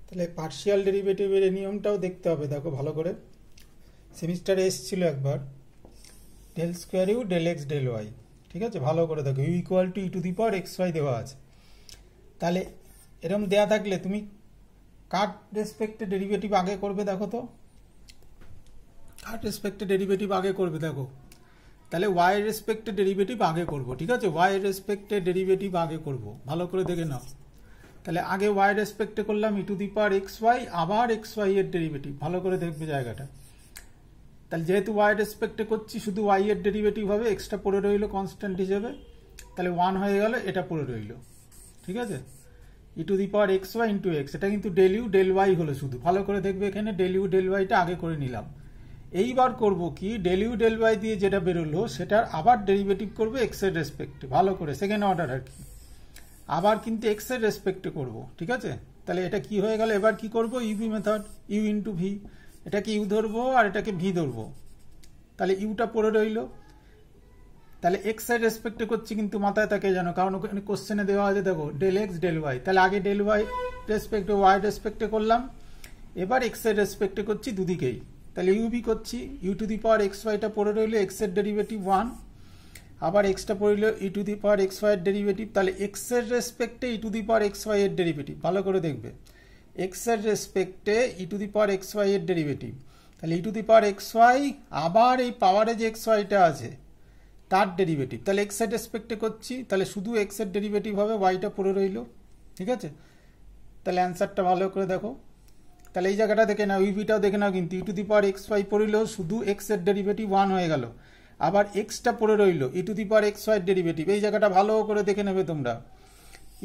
তাহলে পার্শিয়াল ডেরিভেটিভের এই নিয়মটাও দেখতে হবে, দেখো ভালো করে। সেমিস্টারে এসেছিল একবার, del square you del X del Y, ঠিক আছে, ভালো করে দেখো। U equal to E to the power x Y দেওয়া আছে। তাহলে এরকম দেওয়া থাকলে তুমি কার রেসপেক্টে ডেরিভেটিভ আগে করবে দেখো তো, কার রেসপেক্টে ডেরিভেটিভ আগে করবে দেখো। তাহলে ওয়াই রেসপেক্টে ডেরিভেটিভ আগে করব, ঠিক আছে, ওয়াই রেসপেক্টে ডেরিভেটিভ আগে করব, ভালো করে দেখে নাও। তাহলে আগে ওয়াই রেসপেক্টে করলাম e to the power x y, আবার এক্স ওয়াই এর ডেরিভেটিভ, ভালো করে দেখবে জায়গাটা। তাহলে যেহেতু ওয়াই রেসপেক্টে করছি, শুধু ওয়াই এর ডেরিভেটিভ হবে, এক্সটা পড়ে রইল কনস্ট্যান্ট হিসেবে, তাহলে 1 হয়ে গেল, এটা পড়ে রইল, ঠিক আছে। E to the power x y into x, এটা কিন্তু ডেল ইউ ডেল ওয়াই হলো শুধু, ভালো করে দেখবে এখানে ডেল ইউ ডেল ওয়াইটা আগে করে নিলাম। এইবার করব কি, ডেল ইউ ডেল ওয়াই দিয়ে যেটা বেরোলো সেটার আবার ডেরিভেটিভ করবো এক্স এর রেসপেক্টে, ভালো করে সেকেন্ড অর্ডার আর কি, আবার কিন্তু এক্স এর রেসপেক্টে করবো, ঠিক আছে। তাহলে এটা কি হয়ে গেল, এবার কি করব, UV method, U into V, এটাকে ইউ ধরবো আর এটাকে ভি ধরবো, তাহলে ইউটা পড়ে রইল। তাহলে এক্স এর রেসপেক্টে করছি কিন্তু মাথায় থাকে জানো, কারণ ওখানে কোশ্চেনে দেওয়া আছে দেখো ডেল এক্স ডেল ওয়াই, তাহলে আগে ডেল ওয়াই রেসপেক্টে ওয়াই রেসপেক্টে করলাম, এবার এক্স এর রেসপেক্টে করছি দুদিকেই। তাহলে ইউভি করছি, u to the power x ওয়াইটা পড়ে রইল, এক্স এর ডেরিভেটিভ 1, আবার এক্সটা পড়ল e to the power x y এর ডেরিভেটিভ, তাহলে এক্স এর রেসপেক্টে e to the power x y এর ডেরিভেটিভ, ভালো করে দেখবে, এক্স এর রেসপেক্টে e to the power x y এর ডেরিভেটিভ, তাহলে e to the power x y আবার এই পাওয়ারে যে এক্স ওয়াইটা আছে তার ডেরিভেটিভ, তাহলে এক্স এর রেসপেক্টে করছি, তাহলে শুধু এক্স এর ডেরিভেটিভ হবে, ওয়াইটা পড়ে রইল, ঠিক আছে। তাহলে অ্যান্সারটা ভালো করে দেখো। তাহলে এই জায়গাটা দেখে নাও, ইউভিটাও দেখে নাও, কিন্তু e to the power x y পড়িল, শুধু এক্স এর ডেরিভেটিভ 1 হয়ে গেল, আবার এক্সটা পড়ে রইল, e to the power x y derivative, এই জায়গাটা ভালো করে দেখে নেবে তোমরা।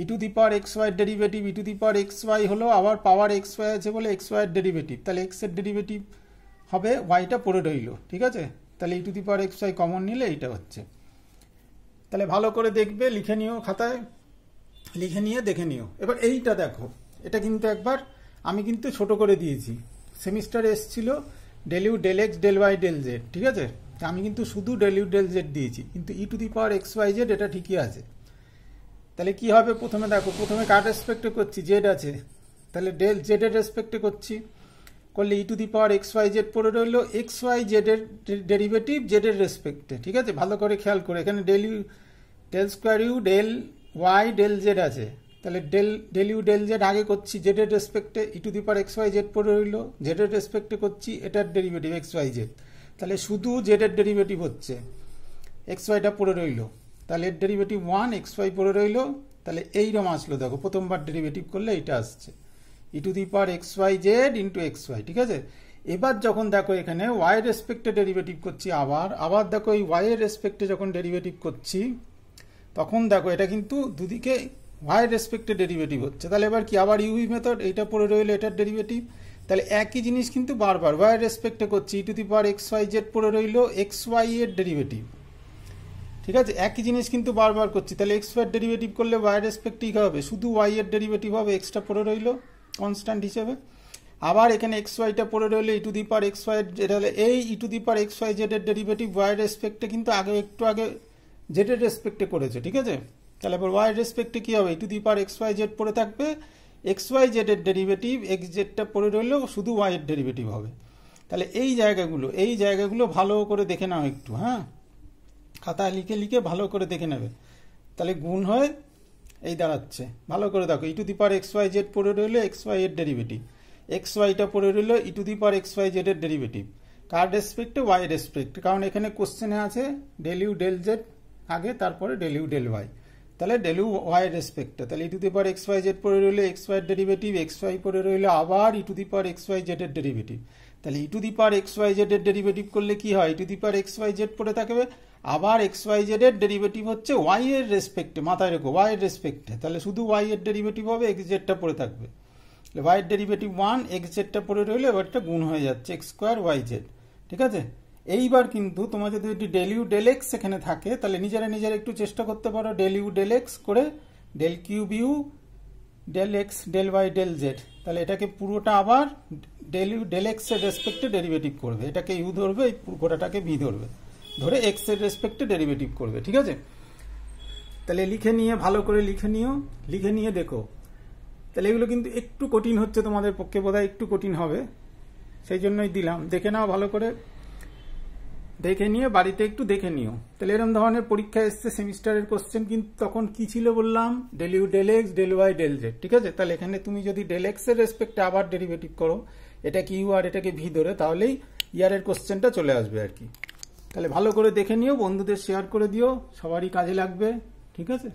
E to the power x y derivative, e to the power x y হলো, আবার পাওয়ার এক্স ওয়াই আছে বলে এক্স ওয়াই ডেরিভেটিভ, তাহলে এক্স এর ডেরিভেটিভ হবে, ওয়াইটা পড়ে রইল, ঠিক আছে। তাহলে e to the power x y common নিলে এইটা হচ্ছে। তাহলে ভালো করে দেখবে, লিখে নিও খাতায়, লিখে নিয়ে দেখে নিও। এবার এইটা দেখো, এটা কিন্তু একবার আমি কিন্তু ছোট করে দিয়েছি, সেমিস্টারে এসেছিল del you del X del Y del Z, ঠিক আছে, আমি কিন্তু শুধু ডেল ইউ ডেল জেড দিয়েছি, কিন্তু e to the power x y z এটা ঠিকই আছে। তাহলে কি হবে, প্রথমে দেখো, প্রথমে কার রেসপেক্টে করছি, জেড আছে, তাহলে ডেল জেড এর রেসপেক্টে করছি, করলে e to the power x y z পড়ে রইল, এক্স ওয়াই জেড এর ডেরিভেটিভ জেড এর রেসপেক্টে, ঠিক আছে, ভালো করে খেয়াল করে, এখানে del you del square you del Y del z আছে, তাহলে ডেল ইউ ডেল জেড আগে করছি জেড এর রেসপেক্টে, e to the power x y z পড়ে রইল, জেড এর রেসপেক্টে করছি এটার ডেরিভেটিভ এক্স ওয়াই জেড, তাহলে শুধু জেড এর ডেরিভেটিভ হচ্ছে, এক্স ওয়াইটা পড়ে রইল, তাহলে এর ডেরিভেটিভ 1, এক্স ওয়াই পড়ে রইল, তাহলে এইরকম আসলো দেখো, প্রথমবার ডেরিভেটিভ করলে এইটা আসছে, e to the power x y z into x y, ঠিক আছে। এবার যখন দেখো এখানে ওয়াই রেসপেক্টে ডেরিভেটিভ করছি, আবার দেখো এই ওয়াই এর রেসপেক্টে যখন ডেরিভেটিভ করছি, তখন দেখো এটা কিন্তু দুদিকে ওয়াই রেসপেক্টে ডেরিভেটিভ হচ্ছে, তাহলে এবার কি, আবার ইউভি মেথড, এইটা পড়ে রইল এটার ডেরিভেটিভ, তাহলে একই জিনিস কিন্তু বারবার ওয়াই রেসপেক্টে করছি, e to the power x y z পড়ে রইল এক্স ওয়াই এর ডেরিভেটিভ, ঠিক আছে, একই জিনিস কিন্তু বারবার করছি, তাহলে এক্স ওয়াই ডেরিভেটিভ করলে ওয়াই রেসপেক্টে কি হবে, শুধু ওয়াই এর ডেরিভেটিভ হবে, এক্সটা পড়ে রইল কনস্ট্যান্ট হিসেবে, আবার এখানে এক্স ওয়াইটা পড়ে রইলে e to the power x y z, হলে এই e to the power x y z এর ডেরিভেটিভ ওয়াই রেসপেক্টে কিন্তু আগে একটু আগে জেড এর রেসপেক্টে করেছে, ঠিক আছে। তাহলে এবার ওয়াই রেসপেক্টে কি হবে, e to the power x y z পড়ে থাকবে, এক্স ওয়াই জেড এর ডেরিভেটিভ এক্স জেডটা পড়ে রইলেও শুধু ওয়াই এর ডেরিভেটিভ হবে। তাহলে এই জায়গাগুলো ভালো করে দেখে নাও একটু, হ্যাঁ, খাতায় লিখে লিখে ভালো করে দেখে নেবে, তাহলে গুণ হয়ে এই দাঁড়াচ্ছে, ভালো করে দেখো, e to the power x y z পড়ে রইল এক্স ওয়াই এর ডেরিভেটিভ, এক্স ওয়াইটা পড়ে রইল e to the power x y z এর ডেরিভেটিভ, কার রেসপেক্টে, ওয়াই রেসপেক্ট, কারণ এখানে কোশ্চেনে আছে ডেল ইউ ডেল জেড আগে, তারপরে ডেল ইউ ডেল ওয়াই, তাহলে ডেল ইউ ওয়াই রেসপেক্টে, তাহলে e to the power x y z পড়ে রইল এক্স ওয়াই এর ডেরিভেটিভ, এক্স ওয়াই পড়ে রইল আবার e to the power x y z এর ডেরিভেটিভ, তাহলে e to the power x y z এর ডেরিভেটিভ করলে কি হয়, e to the power x y z পড়ে থাকবে, আবার এক্স ওয়াই জেড এর ডেরিভেটিভ হচ্ছে ওয়াই এর রেসপেক্টে, মাথায় রেখো ওয়াই এর রেসপেক্টে, তাহলে শুধু ওয়াই এর ডেরিভেটিভ হবে, এক্স জেডটা পড়ে থাকবে, ওয়াই এর ডেরিভেটিভ 1, এক্স জেডটা পড়ে রইলে এবার এটা গুণ হয়ে যাচ্ছে এক্স স্কোয়ার ওয়াই জেড, ঠিক আছে। এইবার কিন্তু তোমার যদি ডেল ইউ ডেল এক্স এখানে থাকে, তাহলে নিজেরা একটু চেষ্টা করতে পারো, ডেল ইউ ডেল এক্স করে del cube U del X del Y del Z, তাহলে এটাকে পুরোটা আবার ডেল ইউ ডেল এক্স এর রেসপেক্টে ডেরিভেটিভ করবে, এটাকে ইউ ধরবে, এই গোটাটাকে ভি ধরবে, ধরে এক্স এর রেসপেক্টে ডেরিভেটিভ করবে, ঠিক আছে। তাহলে লিখে নিয়ে ভালো করে লিখে নিয়ে দেখো, তাহলে এগুলো কিন্তু একটু কঠিন হচ্ছে তোমাদের পক্ষে, বোধহয় একটু কঠিন হবে, সেই জন্যই দিলাম। দেখে নাও ভালো করে, দেখে নিয়ে বাড়িতে একটু দেখে নিও। তাহলে এরকম ধরনের পরীক্ষা এসছে সেমিস্টারের কোশ্চেন, কিন্তু তখন কি ছিল বললাম, del you del X del Y del Z, ঠিক আছে। তাহলে এখানে তুমি যদি ডেল এক্স এর রেসপেক্টে আবার ডেরিভেটিভ করো, এটাকে ইউ আর এটাকে ভি ধরে, তাহলেই ইয়ারের কোশ্চেনটা চলে আসবে আর কি। তাহলে ভালো করে দেখে নিও, বন্ধুদের শেয়ার করে দিও, সবারই কাজে লাগবে, ঠিক আছে।